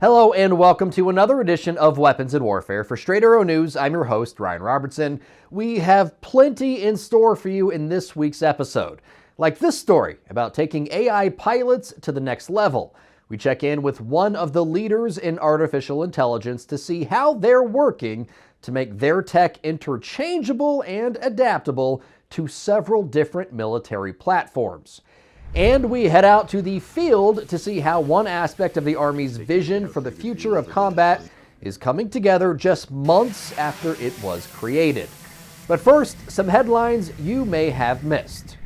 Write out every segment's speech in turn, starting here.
Hello and welcome to another edition of Weapons and Warfare. For Straight Arrow News, I'm your host, Ryan Robertson. We have plenty in store for you in this week's episode. Like this story about taking AI pilots to the next level. We check in with one of the leaders in artificial intelligence to see how they're working to make their tech interchangeable and adaptable to several different military platforms. And we head out to the field to see how one aspect of the Army's vision for the future of combat is coming together just months after it was created. But first, some headlines you may have missed.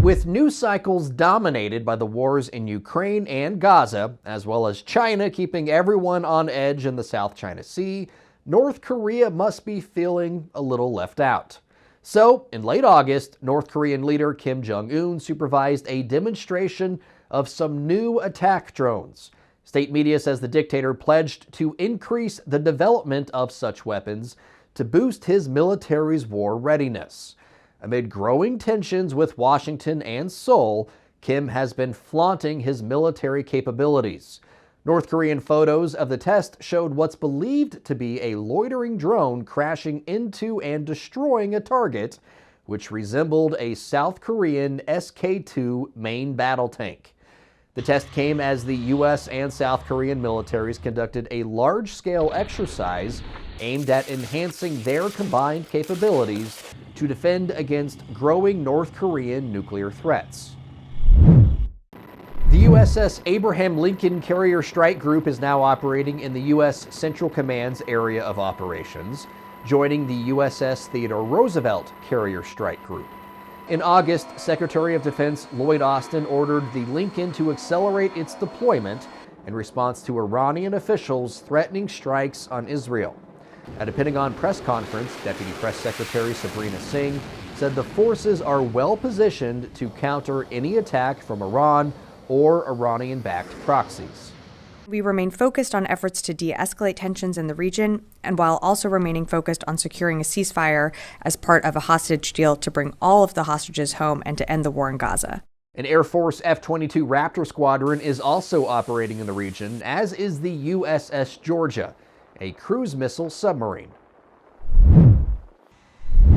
With news cycles dominated by the wars in Ukraine and Gaza, as well as China keeping everyone on edge in the South China Sea, North Korea must be feeling a little left out. So, in late August, North Korean leader Kim Jong-un supervised a demonstration of some new attack drones. State media says the dictator pledged to increase the development of such weapons to boost his military's war readiness. Amid growing tensions with Washington and Seoul, Kim has been flaunting his military capabilities. North Korean photos of the test showed what's believed to be a loitering drone crashing into and destroying a target, which resembled a South Korean SK-2 main battle tank. The test came as the U.S. and South Korean militaries conducted a large-scale exercise aimed at enhancing their combined capabilities to defend against growing North Korean nuclear threats. The USS Abraham Lincoln Carrier Strike Group is now operating in the U.S. Central Command's area of operations, joining the USS Theodore Roosevelt Carrier Strike Group. In August, Secretary of Defense Lloyd Austin ordered the Lincoln to accelerate its deployment in response to Iranian officials threatening strikes on Israel. At a Pentagon press conference, Deputy Press Secretary Sabrina Singh said the forces are well positioned to counter any attack from Iran or Iranian-backed proxies. We remain focused on efforts to de-escalate tensions in the region, and while also remaining focused on securing a ceasefire as part of a hostage deal to bring all of the hostages home and to end the war in Gaza. An Air Force F-22 Raptor squadron is also operating in the region, as is the USS Georgia, a cruise missile submarine.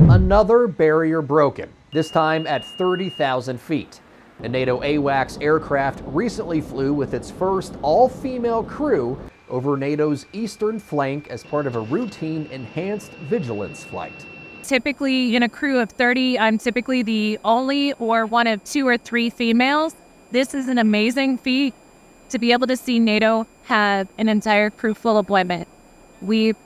Another barrier broken, this time at 30,000 feet. A NATO AWACS aircraft recently flew with its first all-female crew over NATO's eastern flank as part of a routine enhanced vigilance flight. Typically, in a crew of 30, I'm typically the only or one of 2 or 3 females. This is an amazing feat to be able to see NATO have an entire crew full of women. We've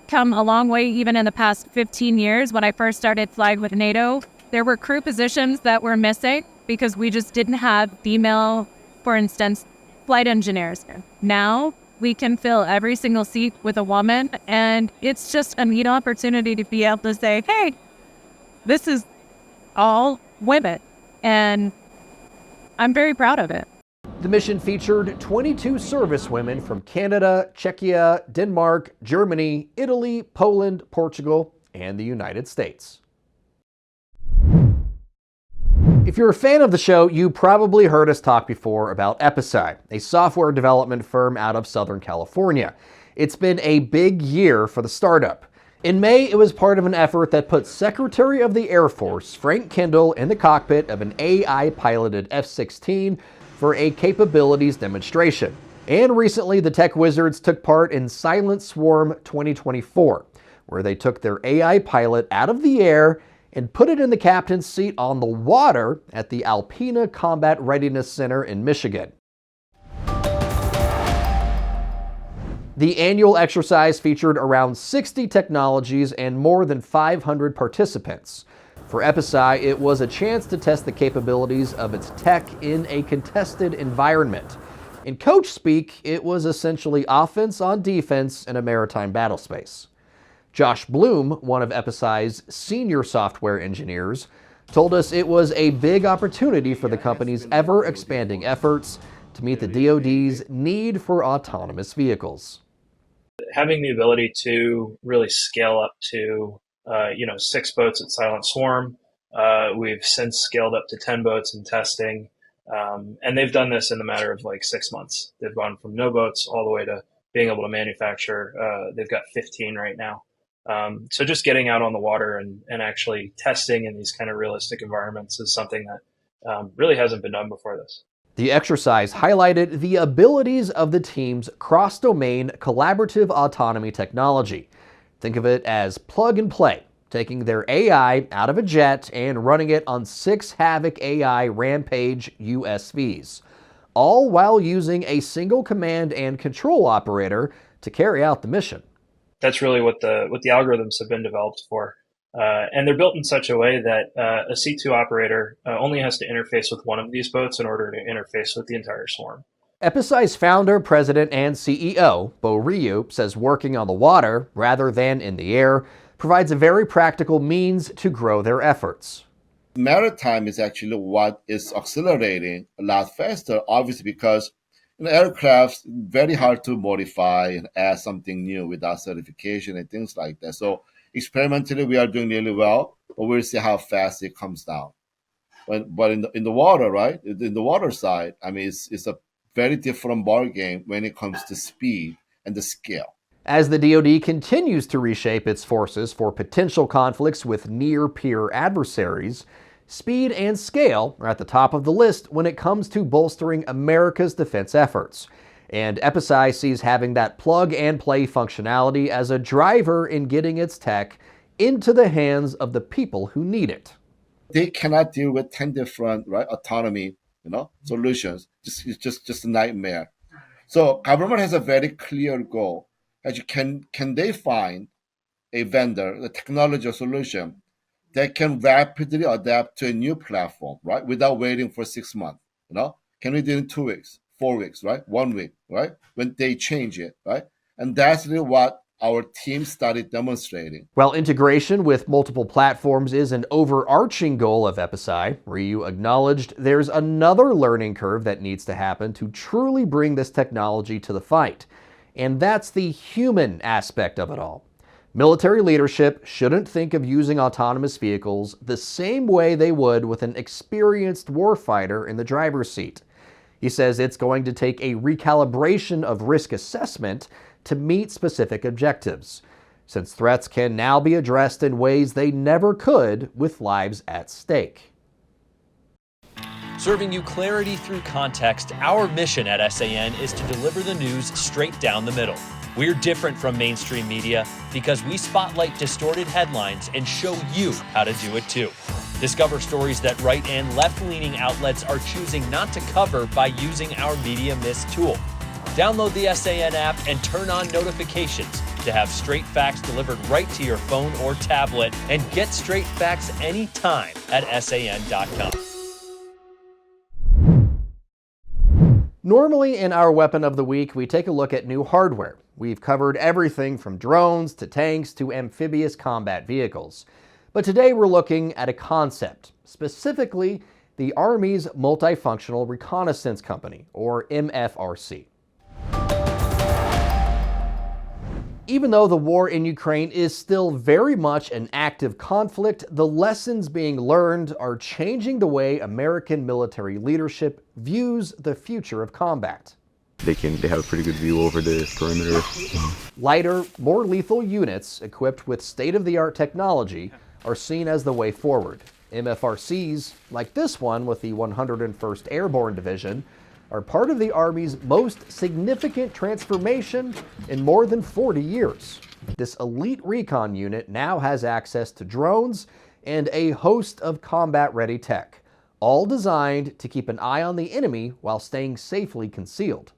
come a long way even in the past 15 years. When I first started flying with NATO, there were crew positions that were missing because we just didn't have female, for instance, flight engineers. Now we can fill every single seat with a woman, and it's just a neat opportunity to be able to say, hey, this is all women, and I'm very proud of it. The mission featured 22 servicewomen from Canada, Czechia, Denmark, Germany, Italy, Poland, Portugal, and the United States. If you're a fan of the show, you probably heard us talk before about Episi, a software development firm out of Southern California. It's been a big year for the startup. In May, it was part of an effort that put Secretary of the Air Force Frank Kendall in the cockpit of an AI-piloted F-16 for a capabilities demonstration. And recently, the tech wizards took part in Silent Swarm 2024, where they took their AI pilot out of the air and put it in the captain's seat on the water at the Alpena Combat Readiness Center in Michigan. The annual exercise featured around 60 technologies and more than 500 participants. For Episi, it was a chance to test the capabilities of its tech in a contested environment. In coach speak, it was essentially offense on defense in a maritime battle space. Josh Bloom, one of Episi's senior software engineers, told us it was a big opportunity for the company's ever-expanding efforts to meet the DoD's need for autonomous vehicles. Having the ability to really scale up to 6 boats at Silent Swarm. We've since scaled up to 10 boats in testing. And they've done this in the matter of like 6 months. They've gone from no boats all the way to being able to manufacture. They've got 15 right now. So just getting out on the water and actually testing in these kind of realistic environments is something that really hasn't been done before this. The exercise highlighted the abilities of the team's cross-domain collaborative autonomy technology. Think of it as plug and play, taking their AI out of a jet and running it on 6 Havoc AI Rampage USVs, all while using a single command and control operator to carry out the mission. That's really what the algorithms have been developed for. And they're built in such a way that a C2 operator only has to interface with one of these boats in order to interface with the entire swarm. Episi's founder, president, and CEO, Bo Ryu, says working on the water, rather than in the air, provides a very practical means to grow their efforts. Maritime is actually what is accelerating a lot faster, obviously because aircraft very hard to modify and add something new without certification and things like that. So experimentally, we are doing really well, but we'll see how fast it comes down. But in the water, right? In the water side, I mean, it's a very different ball game when it comes to speed and the scale. As the DoD continues to reshape its forces for potential conflicts with near-peer adversaries, speed and scale are at the top of the list when it comes to bolstering America's defense efforts. And Episi sees having that plug-and-play functionality as a driver in getting its tech into the hands of the people who need it. They cannot deal with 10 different autonomy solutions. It's just a nightmare. So government has a very clear goal. Actually, can they find a vendor, a technology or solution that can rapidly adapt to a new platform, right? Without waiting for 6 months, Can we do it in 2 weeks, 4 weeks, right? 1 week, right? When they change it, right? And that's really what our team started demonstrating. While integration with multiple platforms is an overarching goal of Episi, Ryu acknowledged there's another learning curve that needs to happen to truly bring this technology to the fight. And that's the human aspect of it all. Military leadership shouldn't think of using autonomous vehicles the same way they would with an experienced warfighter in the driver's seat. He says it's going to take a recalibration of risk assessment to meet specific objectives, since threats can now be addressed in ways they never could with lives at stake. Serving you clarity through context, our mission at SAN is to deliver the news straight down the middle. We're different from mainstream media because we spotlight distorted headlines and show you how to do it too. Discover stories that right and left-leaning outlets are choosing not to cover by using our Media Mist tool. Download the SAN app and turn on notifications to have straight facts delivered right to your phone or tablet, and get straight facts anytime at SAN.com. Normally in our Weapon of the Week, we take a look at new hardware. We've covered everything from drones to tanks to amphibious combat vehicles. But today we're looking at a concept, specifically the Army's MultiFunctional Reconnaissance Company, or MFRC. Even though the war in Ukraine is still very much an active conflict, the lessons being learned are changing the way American military leadership views the future of combat. They have a pretty good view over the perimeter. Lighter, more lethal units equipped with state-of-the-art technology are seen as the way forward. MFRCs, like this one with the 101st Airborne Division, are part of the Army's most significant transformation in more than 40 years. This elite recon unit now has access to drones and a host of combat-ready tech, all designed to keep an eye on the enemy while staying safely concealed.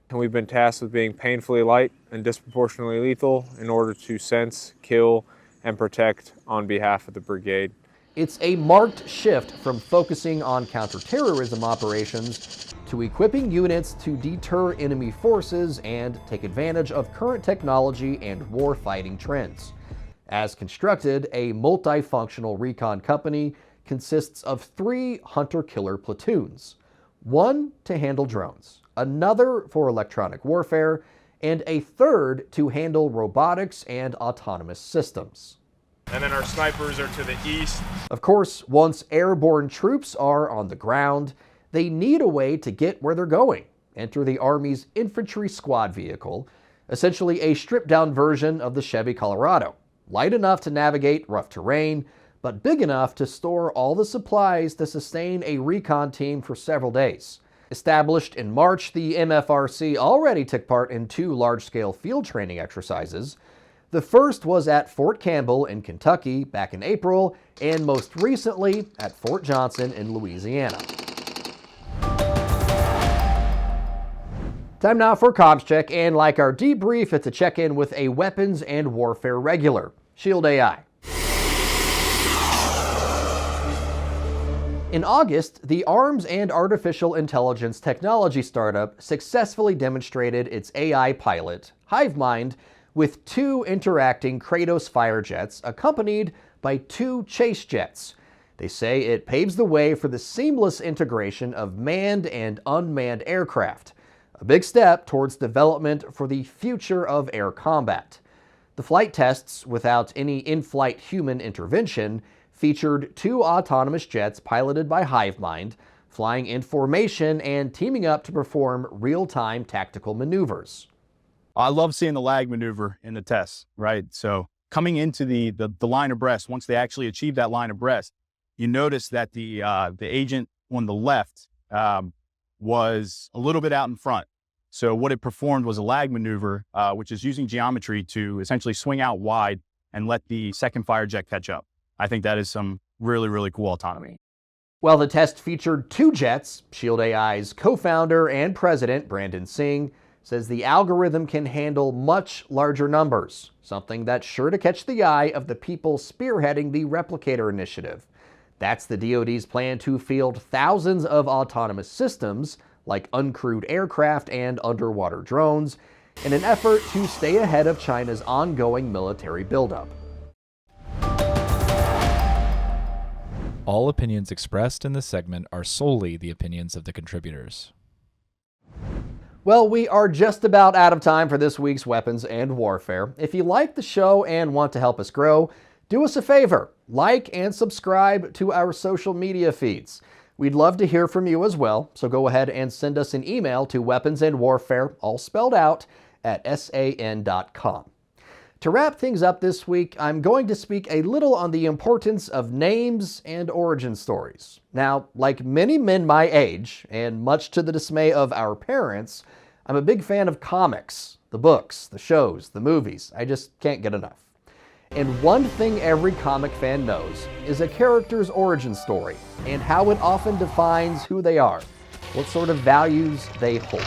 And we've been tasked with being painfully light and disproportionately lethal in order to sense, kill, and protect on behalf of the brigade. It's a marked shift from focusing on counterterrorism operations to equipping units to deter enemy forces and take advantage of current technology and war-fighting trends. As constructed, a multifunctional recon company consists of 3 hunter-killer platoons, one to handle drones, another for electronic warfare, and a third to handle robotics and autonomous systems. And then our snipers are to the east. Of course, once airborne troops are on the ground, they need a way to get where they're going. Enter the Army's infantry squad vehicle, essentially a stripped-down version of the Chevy Colorado. Light enough to navigate rough terrain, but big enough to store all the supplies to sustain a recon team for several days. Established in March, the MFRC already took part in 2 large-scale field training exercises. The first was at Fort Campbell in Kentucky back in April, and most recently at Fort Johnson in Louisiana. Time now for Comms Check, and like our debrief, it's a check-in with a weapons and warfare regular, Shield AI. In August, the arms and artificial intelligence technology startup successfully demonstrated its AI pilot, HiveMind, with 2 interacting Kratos Firejets accompanied by 2 chase jets. They say it paves the way for the seamless integration of manned and unmanned aircraft, a big step towards development for the future of air combat. The flight tests, without any in-flight human intervention, featured 2 autonomous jets piloted by HiveMind, flying in formation and teaming up to perform real-time tactical maneuvers. I love seeing the lag maneuver in the tests, right? So coming into the line abreast, once they actually achieve that line abreast, you notice that the agent on the left was a little bit out in front. So what it performed was a lag maneuver, which is using geometry to essentially swing out wide and let the second Firejet catch up. I think that is some really, really cool autonomy. Well, the test featured 2 jets. Shield AI's co-founder and president, Brandon Singh, says the algorithm can handle much larger numbers, something that's sure to catch the eye of the people spearheading the Replicator initiative. That's the DoD's plan to field thousands of autonomous systems, like uncrewed aircraft and underwater drones, in an effort to stay ahead of China's ongoing military buildup. All opinions expressed in this segment are solely the opinions of the contributors. Well, we are just about out of time for this week's Weapons and Warfare. If you like the show and want to help us grow, do us a favor, like and subscribe to our social media feeds. We'd love to hear from you as well, so go ahead and send us an email to weaponsandwarfare, all spelled out, @san.com. To wrap things up this week, I'm going to speak a little on the importance of names and origin stories. Now, like many men my age, and much to the dismay of our parents, I'm a big fan of comics, the books, the shows, the movies. I just can't get enough. And one thing every comic fan knows is a character's origin story and how it often defines who they are, what sort of values they hold.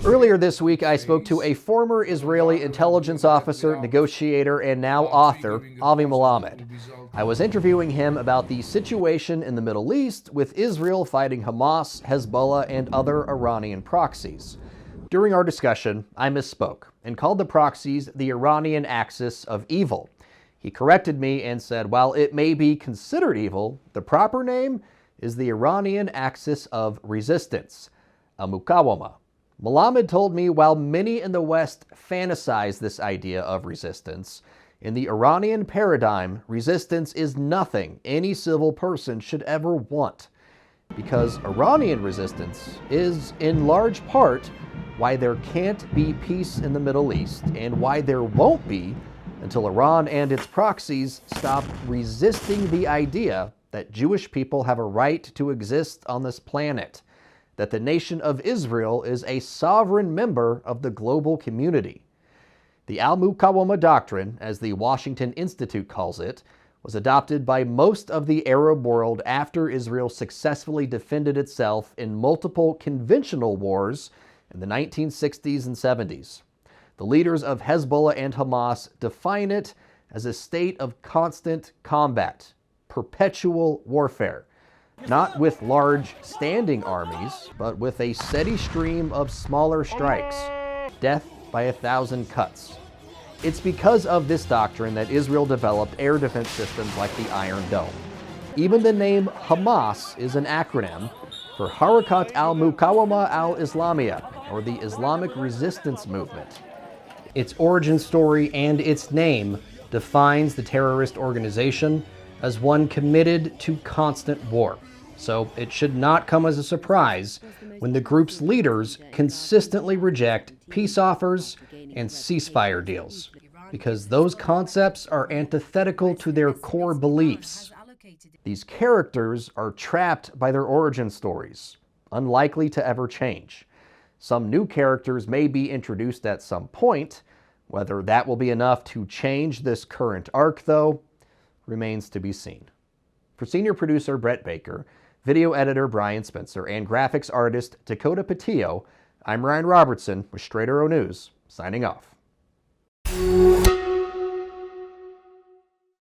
Earlier this week, I spoke to a former Israeli intelligence officer, negotiator, and now author, Avi Melamed. I was interviewing him about the situation in the Middle East with Israel fighting Hamas, Hezbollah, and other Iranian proxies. During our discussion, I misspoke and called the proxies the Iranian axis of evil. He corrected me and said, while it may be considered evil, the proper name is the Iranian axis of resistance, al-Muqawama. Melamed told me while many in the West fantasize this idea of resistance, in the Iranian paradigm, resistance is nothing any civil person should ever want. Because Iranian resistance is, in large part, why there can't be peace in the Middle East, and why there won't be until Iran and its proxies stop resisting the idea that Jewish people have a right to exist on this planet, that the nation of Israel is a sovereign member of the global community. The al-Muqawama doctrine, as the Washington Institute calls it, was adopted by most of the Arab world after Israel successfully defended itself in multiple conventional wars in the 1960s and 70s. The leaders of Hezbollah and Hamas define it as a state of constant combat, perpetual warfare, not with large standing armies, but with a steady stream of smaller strikes, death by 1,000 cuts. It's because of this doctrine that Israel developed air defense systems like the Iron Dome. Even the name Hamas is an acronym for Harakat al-Muqawama al-Islamiyah, or the Islamic Resistance Movement. Its origin story and its name defines the terrorist organization as one committed to constant war. So it should not come as a surprise when the group's leaders consistently reject peace offers and ceasefire deals, because those concepts are antithetical to their core beliefs. These characters are trapped by their origin stories, unlikely to ever change. Some new characters may be introduced at some point. Whether that will be enough to change this current arc, though, remains to be seen. For senior producer Brett Baker, video editor Brian Spencer, and graphics artist Dakota Patillo, I'm Ryan Robertson with Straight Arrow News, signing off.